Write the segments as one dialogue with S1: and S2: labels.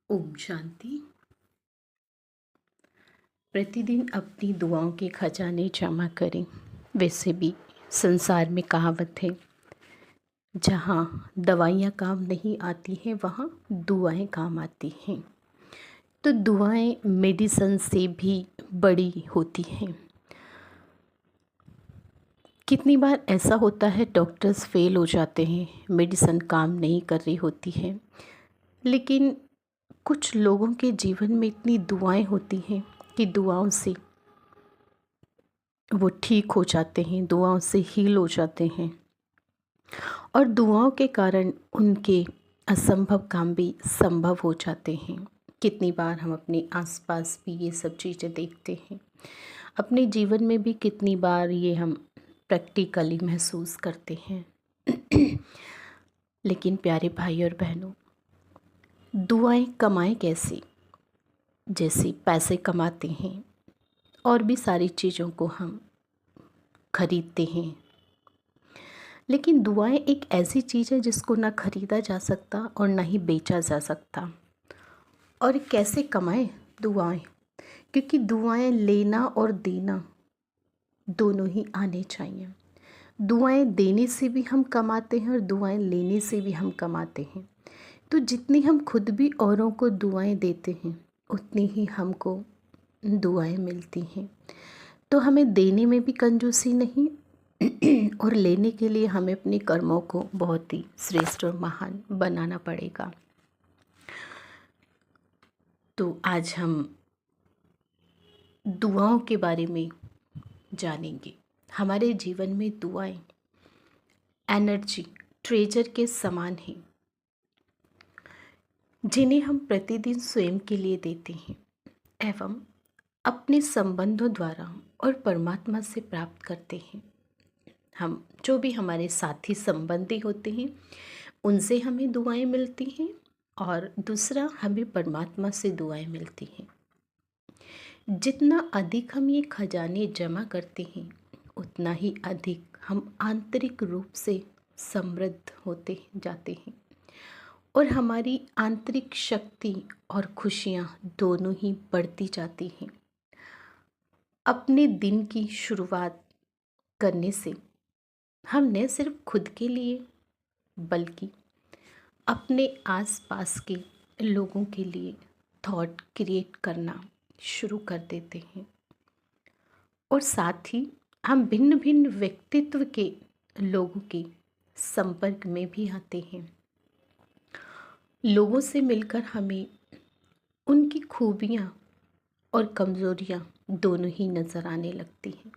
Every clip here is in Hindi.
S1: ओम शांति। प्रतिदिन अपनी दुआओं के खजाने जमा करें। वैसे भी संसार में कहावत है, जहाँ दवाइयाँ काम नहीं आती हैं वहाँ दुआएं काम आती हैं। तो दुआएं मेडिसिन से भी बड़ी होती हैं। कितनी बार ऐसा होता है डॉक्टर्स फेल हो जाते हैं, मेडिसिन काम नहीं कर रही होती है, लेकिन कुछ लोगों के जीवन में इतनी दुआएं होती हैं कि दुआओं से वो ठीक हो जाते हैं, दुआओं से हील हो जाते हैं और दुआओं के कारण उनके असंभव काम भी संभव हो जाते हैं। कितनी बार हम अपने आसपास भी ये सब चीज़ें देखते हैं, अपने जीवन में भी कितनी बार ये हम प्रैक्टिकली महसूस करते हैं। लेकिन प्यारे भाई और बहनों, दुआएं कमाएं कैसे? जैसे पैसे कमाते हैं और भी सारी चीज़ों को हम खरीदते हैं, लेकिन दुआएं एक ऐसी चीज़ है जिसको ना खरीदा जा सकता और ना ही बेचा जा सकता। और कैसे कमाएं दुआएं? क्योंकि दुआएं लेना और देना दोनों ही आने चाहिए। दुआएं देने से भी हम कमाते हैं और दुआएं लेने से भी हम कमाते हैं। तो जितनी हम खुद भी औरों को दुआएं देते हैं उतनी ही हमको दुआएं मिलती हैं। तो हमें देने में भी कंजूसी नहीं और लेने के लिए हमें अपने कर्मों को बहुत ही श्रेष्ठ और महान बनाना पड़ेगा। तो आज हम दुआओं के बारे में जानेंगे। हमारे जीवन में दुआएं एनर्जी ट्रेजर के समान हैं, जिन्हें हम प्रतिदिन स्वयं के लिए देते हैं एवं अपने संबंधों द्वारा और परमात्मा से प्राप्त करते हैं। हम जो भी हमारे साथी संबंधी होते हैं उनसे हमें दुआएं मिलती हैं और दूसरा हमें परमात्मा से दुआएं मिलती हैं। जितना अधिक हम ये खजाने जमा करते हैं उतना ही अधिक हम आंतरिक रूप से समृद्ध होते जाते हैं और हमारी आंतरिक शक्ति और खुशियाँ दोनों ही बढ़ती जाती हैं। अपने दिन की शुरुआत करने से हम न सिर्फ खुद के लिए बल्कि अपने आसपास के लोगों के लिए थॉट क्रिएट करना शुरू कर देते हैं और साथ ही हम भिन्न भिन्न व्यक्तित्व के लोगों के संपर्क में भी आते हैं। लोगों से मिलकर हमें उनकी खूबियाँ और कमज़ोरियाँ दोनों ही नज़र आने लगती हैं।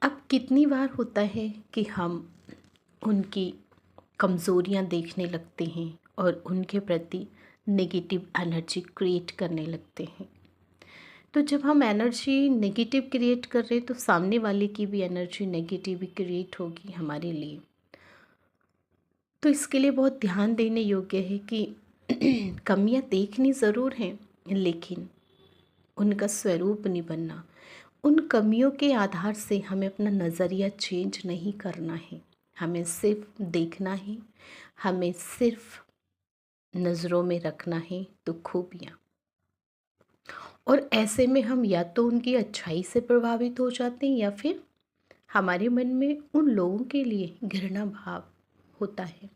S1: अब कितनी बार होता है कि हम उनकी कमज़ोरियाँ देखने लगते हैं और उनके प्रति नेगेटिव एनर्जी क्रिएट करने लगते हैं। तो जब हम एनर्जी नेगेटिव क्रिएट कर रहे हैं तो सामने वाले की भी एनर्जी नेगेटिव क्रिएट होगी हमारे लिए। तो इसके लिए बहुत ध्यान देने योग्य है कि कमियां देखनी ज़रूर हैं, लेकिन उनका स्वरूप नहीं बनना। उन कमियों के आधार से हमें अपना नज़रिया चेंज नहीं करना है। हमें सिर्फ देखना है, हमें सिर्फ नज़रों में रखना है तो खूबियाँ। और ऐसे में हम या तो उनकी अच्छाई से प्रभावित हो जाते हैं या फिर हमारे मन में उन लोगों के लिए घृणा भाव होता है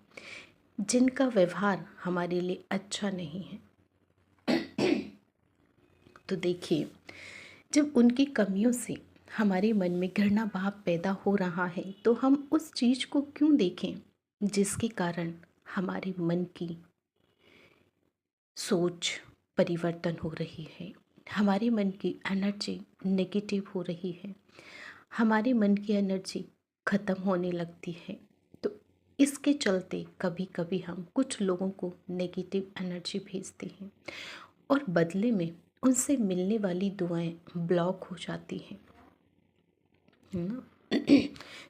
S1: जिनका व्यवहार हमारे लिए अच्छा नहीं है। तो देखिए, जब उनकी कमियों से हमारे मन में घृणा भाव पैदा हो रहा है तो हम उस चीज़ को क्यों देखें जिसके कारण हमारे मन की सोच परिवर्तन हो रही है, हमारे मन की एनर्जी नेगेटिव हो रही है, हमारे मन की एनर्जी ख़त्म होने लगती है। तो इसके चलते कभी कभी हम कुछ लोगों को नेगेटिव एनर्जी भेजते हैं और बदले में उनसे मिलने वाली दुआएं ब्लॉक हो जाती हैं, है ना।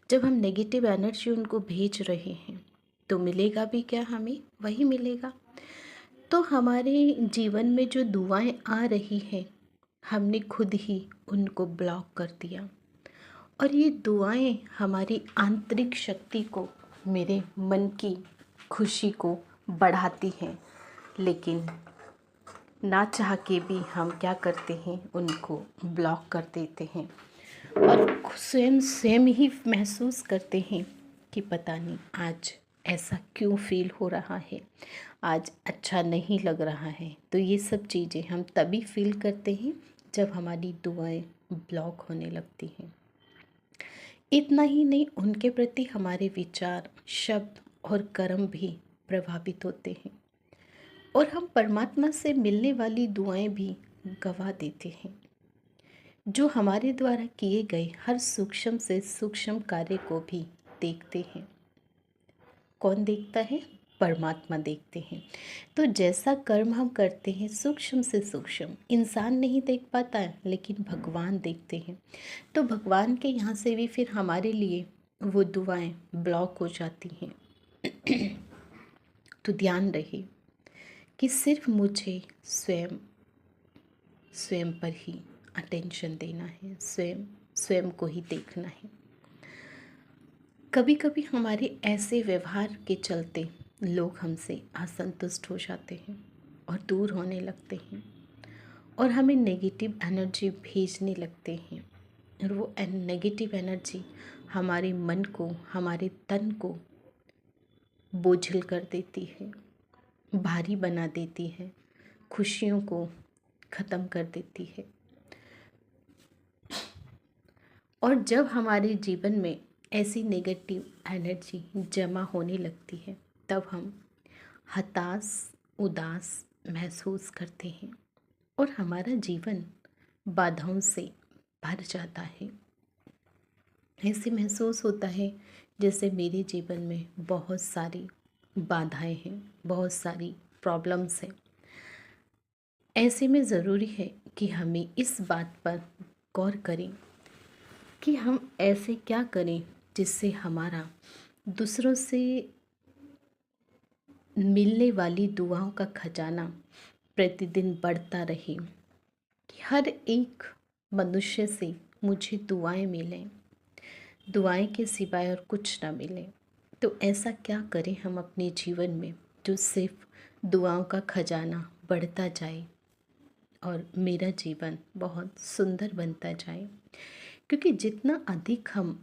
S1: जब हम नेगेटिव एनर्जी उनको भेज रहे हैं तो मिलेगा भी क्या? हमें वही मिलेगा। तो हमारे जीवन में जो दुआएं आ रही हैं हमने खुद ही उनको ब्लॉक कर दिया और ये दुआएं हमारी आंतरिक शक्ति को, मेरे मन की खुशी को बढ़ाती हैं, लेकिन ना चाह के भी हम क्या करते हैं, उनको ब्लॉक कर देते हैं और स्वयं स्वयं ही महसूस करते हैं कि पता नहीं आज ऐसा क्यों फील हो रहा है, आज अच्छा नहीं लग रहा है। तो ये सब चीज़ें हम तभी फील करते हैं जब हमारी दुआएं ब्लॉक होने लगती हैं। इतना ही नहीं, उनके प्रति हमारे विचार, शब्द और कर्म भी प्रभावित होते हैं और हम परमात्मा से मिलने वाली दुआएं भी गवा देते हैं। जो हमारे द्वारा किए गए हर सूक्ष्म से सूक्ष्म कार्य को भी देखते हैं। कौन देखता है? परमात्मा देखते हैं। तो जैसा कर्म हम करते हैं सूक्ष्म से सूक्ष्म इंसान नहीं देख पाता है, लेकिन भगवान देखते हैं। तो भगवान के यहाँ से भी फिर हमारे लिए वो दुआएं ब्लॉक हो जाती हैं। तो ध्यान रहे कि सिर्फ मुझे स्वयं स्वयं पर ही अटेंशन देना है, स्वयं स्वयं को ही देखना है। कभी कभी हमारे ऐसे व्यवहार के चलते लोग हमसे असंतुष्ट हो जाते हैं और दूर होने लगते हैं और हमें नेगेटिव एनर्जी भेजने लगते हैं और वो नेगेटिव एनर्जी हमारे मन को, हमारे तन को बोझिल कर देती है, भारी बना देती है, खुशियों को ख़त्म कर देती है। और जब हमारे जीवन में ऐसी नेगेटिव एनर्जी जमा होने लगती है तब हम हताश, उदास महसूस करते हैं और हमारा जीवन बाधाओं से भर जाता है। ऐसे महसूस होता है जैसे मेरे जीवन में बहुत सारी बाधाएं हैं, बहुत सारी प्रॉब्लम्स हैं। ऐसे में ज़रूरी है कि हमें इस बात पर गौर करें कि हम ऐसे क्या करें जिससे हमारा दूसरों से मिलने वाली दुआओं का खजाना प्रतिदिन बढ़ता रहे, कि हर एक मनुष्य से मुझे दुआएं मिलें, दुआएं के सिवाय और कुछ ना मिले। तो ऐसा क्या करें हम अपने जीवन में जो सिर्फ दुआओं का खजाना बढ़ता जाए और मेरा जीवन बहुत सुंदर बनता जाए। क्योंकि जितना अधिक हम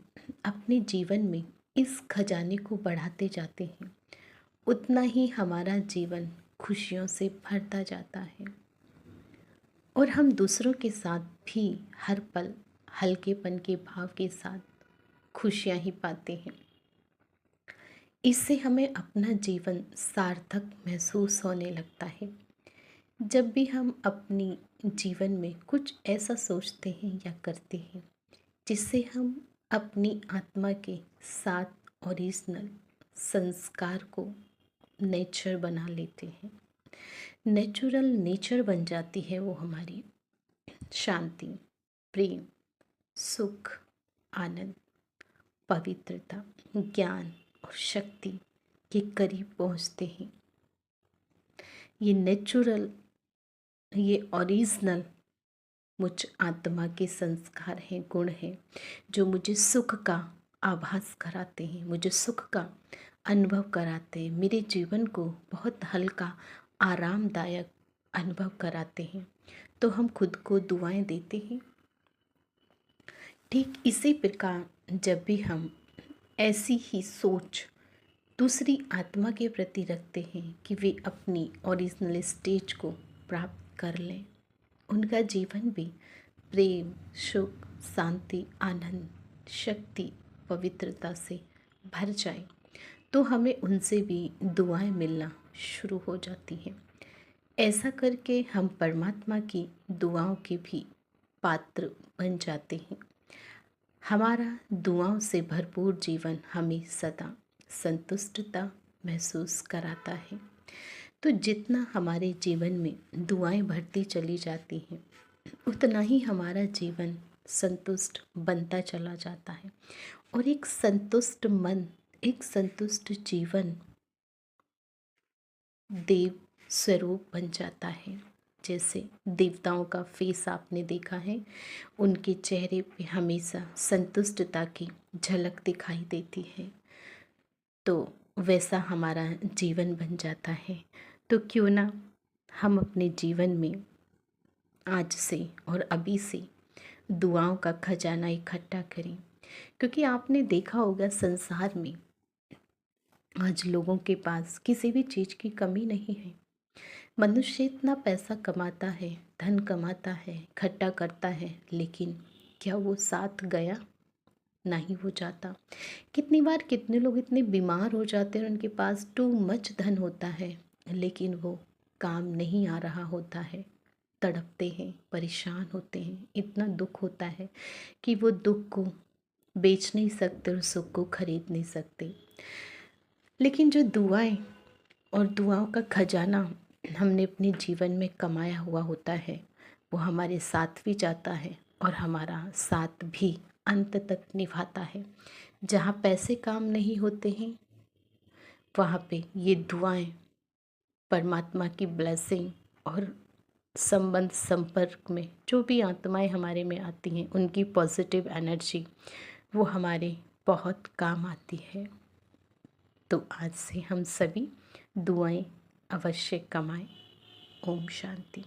S1: अपने जीवन में इस खजाने को बढ़ाते जाते हैं उतना ही हमारा जीवन खुशियों से भरता जाता है और हम दूसरों के साथ भी हर पल हल्केपन के भाव के साथ खुशियां ही पाते हैं। इससे हमें अपना जीवन सार्थक महसूस होने लगता है। जब भी हम अपनी जीवन में कुछ ऐसा सोचते हैं या करते हैं जिससे हम अपनी आत्मा के साथ ओरिजिनल संस्कार को नेचर बना लेते हैं, नेचुरल नेचर बन जाती है वो हमारी शांति, प्रेम, सुख, आनंद, पवित्रता, ज्ञान और शक्ति के करीब पहुँचते हैं। ये नेचुरल, ये ओरिजिनल मुझ आत्मा के संस्कार हैं, गुण हैं जो मुझे सुख का आभास कराते हैं, मुझे सुख का अनुभव कराते हैं, मेरे जीवन को बहुत हल्का, आरामदायक अनुभव कराते हैं। तो हम खुद को दुआएं देते हैं। ठीक इसी प्रकार जब भी हम ऐसी ही सोच दूसरी आत्मा के प्रति रखते हैं कि वे अपनी ओरिजिनल स्टेज को प्राप्त कर लें, उनका जीवन भी प्रेम, सुख, शांति, आनंद, शक्ति, पवित्रता से भर जाए, तो हमें उनसे भी दुआएं मिलना शुरू हो जाती हैं। ऐसा करके हम परमात्मा की दुआओं के भी पात्र बन जाते हैं। हमारा दुआओं से भरपूर जीवन हमें सदा संतुष्टता महसूस कराता है। तो जितना हमारे जीवन में दुआएं बढ़ती चली जाती हैं उतना ही हमारा जीवन संतुष्ट बनता चला जाता है और एक संतुष्ट मन, एक संतुष्ट जीवन देव स्वरूप बन जाता है। जैसे देवताओं का फेस आपने देखा है, उनके चेहरे पे हमेशा संतुष्टता की झलक दिखाई देती है। तो वैसा हमारा जीवन बन जाता है। तो क्यों ना हम अपने जीवन में आज से और अभी से दुआओं का खजाना इकट्ठा करें, क्योंकि आपने देखा होगा संसार में आज लोगों के पास किसी भी चीज़ की कमी नहीं है। मनुष्य इतना पैसा कमाता है, धन कमाता है, इकट्ठा करता है, लेकिन क्या वो साथ गया? नहीं हो जाता। कितनी बार कितने लोग इतने बीमार हो जाते हैं, उनके पास टू मच धन होता है, लेकिन वो काम नहीं आ रहा होता है, तड़पते हैं, परेशान होते हैं, इतना दुख होता है कि वो दुख को बेच नहीं सकते और सुख को खरीद नहीं सकते। लेकिन जो दुआएं और दुआओं का खजाना हमने अपने जीवन में कमाया हुआ होता है, वो हमारे साथ भी जाता है और हमारा साथ भी अंत तक निभाता है। जहाँ पैसे काम नहीं होते हैं, वहाँ पे ये दुआएं, परमात्मा की ब्लेसिंग और संबंध संपर्क में जो भी आत्माएं हमारे में आती हैं, उनकी पॉजिटिव एनर्जी वो हमारे बहुत काम आती है। तो आज से हम सभी दुआएं अवश्य कमाएं। ओम शांति।